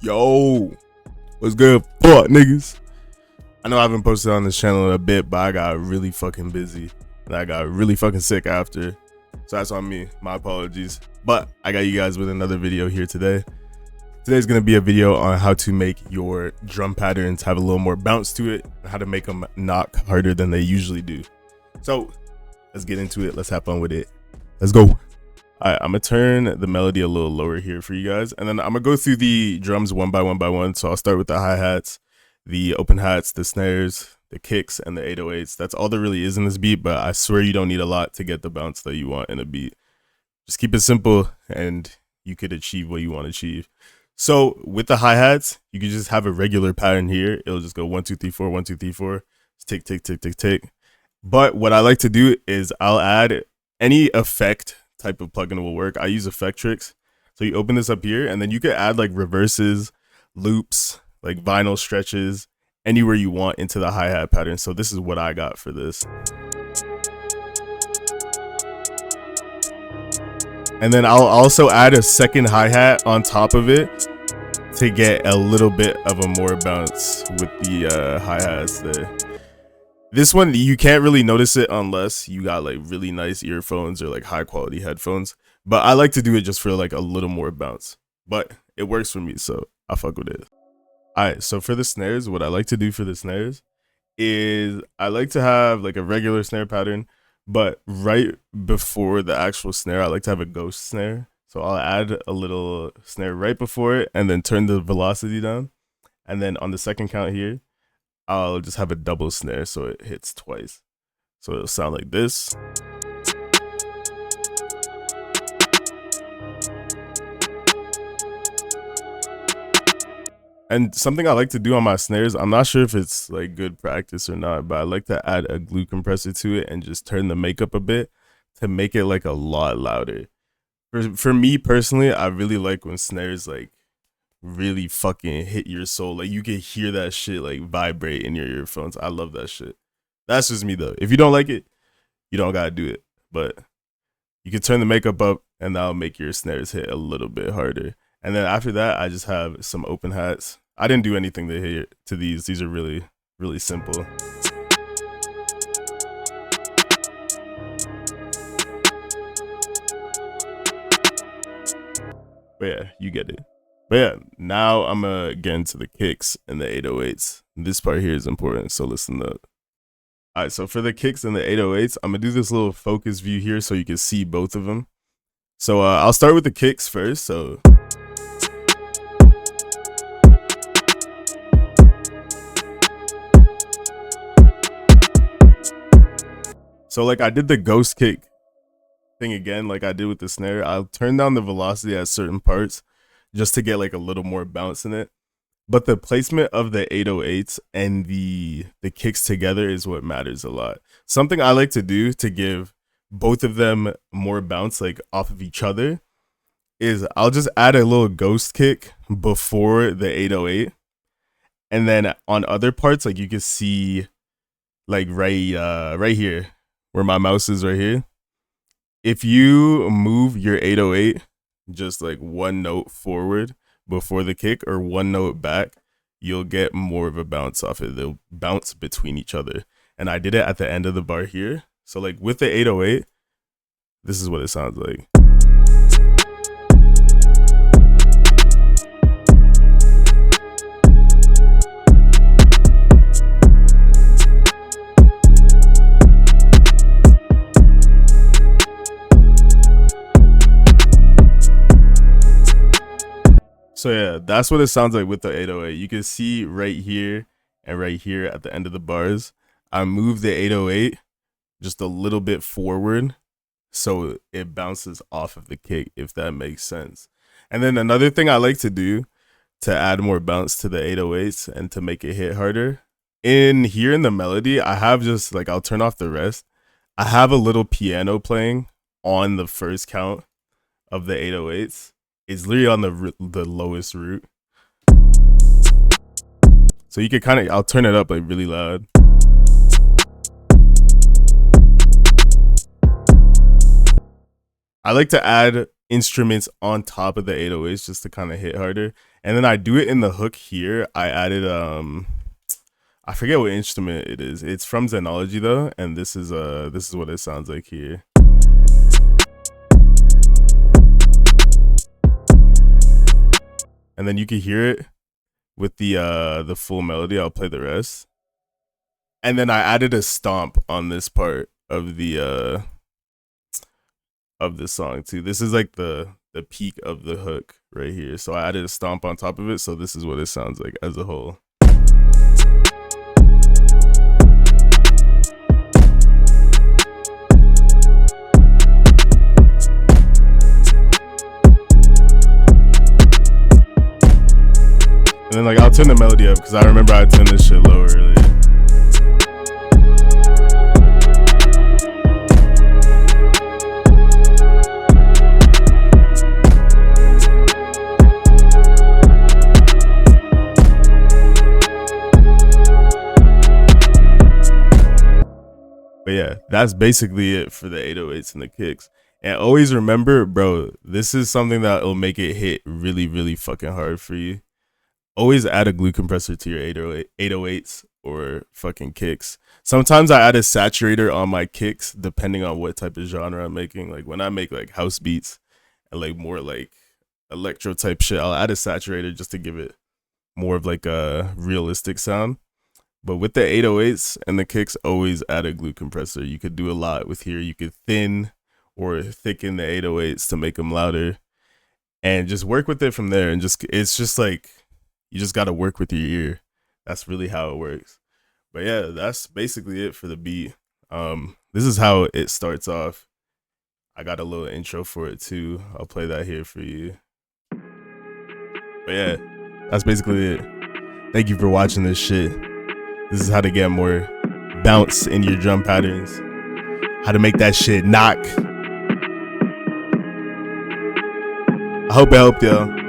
Yo, what's good, fuck niggas? I know I haven't posted on this channel in a bit, but I got really fucking busy and I got really fucking sick after. So that's on me, my apologies. But I got you guys with another video here today. Today's gonna be a video on how to make your drum patterns have a little more bounce to it, and how to make them knock harder than they usually do. So let's get into it. Let's have fun with it. Let's go. Alright, I'm gonna turn the melody a little lower here for you guys, and then I'm gonna go through the drums one by one. So I'll start with the hi-hats, the open hats, the snares, the kicks, and the 808s. That's all there really is in this beat, but I swear you don't need a lot to get the bounce that you want in a beat. Just keep it simple and you could achieve what you want to achieve. So with the hi-hats, you can just have a regular pattern here. It'll just go 1 2 3 4, 1 2 3 4, tick tick tick tick tick. But what I like to do is I'll add any effect type of plugin will work. I use Effectrix. So you open this up here, and then you can add like reverses, loops, like vinyl stretches, anywhere you want into the hi-hat pattern. So this is what I got for this. And then I'll also add a second hi-hat on top of it to get a little bit of a more bounce with the hi-hats there. This one, you can't really notice it unless you got like really nice earphones or like high quality headphones. But I like to do it just for like a little more bounce. But it works for me, so I fuck with it. Alright, so for the snares, what I like to do for the snares is I like to have like a regular snare pattern, but right before the actual snare, I like to have a ghost snare. So I'll add a little snare right before it and then turn the velocity down. And then on the second count here, I'll just have a double snare so it hits twice. So it'll sound like this. And something I like to do on my snares, I'm not sure if it's like good practice or not, but I like to add a glue compressor to it and just turn the makeup a bit to make it like a lot louder. For me personally, I really like when snares like really fucking hit your soul. Like you can hear that shit like vibrate in your earphones. I love that shit. That's just me though. If you don't like it, you don't gotta do it. But you can turn the makeup up and that'll make your snares hit a little bit harder. And then after that, I just have some open hats. I didn't do anything to hit to these. These are really, really simple. But yeah, you get it. But yeah, now I'm gonna get into the kicks and the 808s. This part here is important, so listen up. Alright, so for the kicks and the 808s, I'm gonna do this little focus view here so you can see both of them. So I'll start with the kicks first. So like I did the ghost kick thing again, like I did with the snare. I'll turn down the velocity at certain parts just to get like a little more bounce in it. But the placement of the 808s and the kicks together is what matters a lot. Something I like to do to give both of them more bounce like off of each other is I'll just add a little ghost kick before the 808. And then on other parts, like you can see like right here where my mouse is right here. If you move your 808 just like one note forward before the kick or one note back, you'll get more of a bounce off it. They'll bounce between each other. And I did it at the end of the bar here. So like with the 808, this is what it sounds like. So yeah, that's what it sounds like with the 808. You can see right here and right here at the end of the bars, I moved the 808 just a little bit forward so it bounces off of the kick, if that makes sense. And then another thing I like to do to add more bounce to the 808s and to make it hit harder, in here in the melody, I have just like, I'll turn off the rest. I have a little piano playing on the first count of the 808s. It's literally on the lowest root. So you can kind of, I'll turn it up like really loud. I like to add instruments on top of the 808s just to kind of hit harder. And then I do it in the hook here. I added I forget what instrument it is. It's from Xenology though, and this is what it sounds like here. And then you can hear it with the full melody. I'll play the rest. And then I added a stomp on this part of the song too. This is like the peak of the hook right here. So I added a stomp on top of it. So this is what it sounds like as a whole. And then like I'll turn the melody up because I remember I turned this shit lower earlier. But yeah, that's basically it for the 808s and the kicks. And always remember, bro, this is something that will make it hit really, really fucking hard for you. Always add a glue compressor to your 808s or fucking kicks. Sometimes I add a saturator on my kicks depending on what type of genre I'm making. Like when I make like house beats and like more like electro type shit, I'll add a saturator just to give it more of like a realistic sound. But with the 808s and the kicks, always add a glue compressor. You could do a lot with here. You could thin or thicken the 808s to make them louder, and just work with it from there. And just it's just like you just got to work with your ear. That's really how it works. But yeah, that's basically it for the beat. This is how it starts off. I got a little intro for it too. I'll play that here for you. But yeah, that's basically it. Thank you for watching this shit. This is how to get more bounce in your drum patterns. How to make that shit knock. I hope it helped y'all.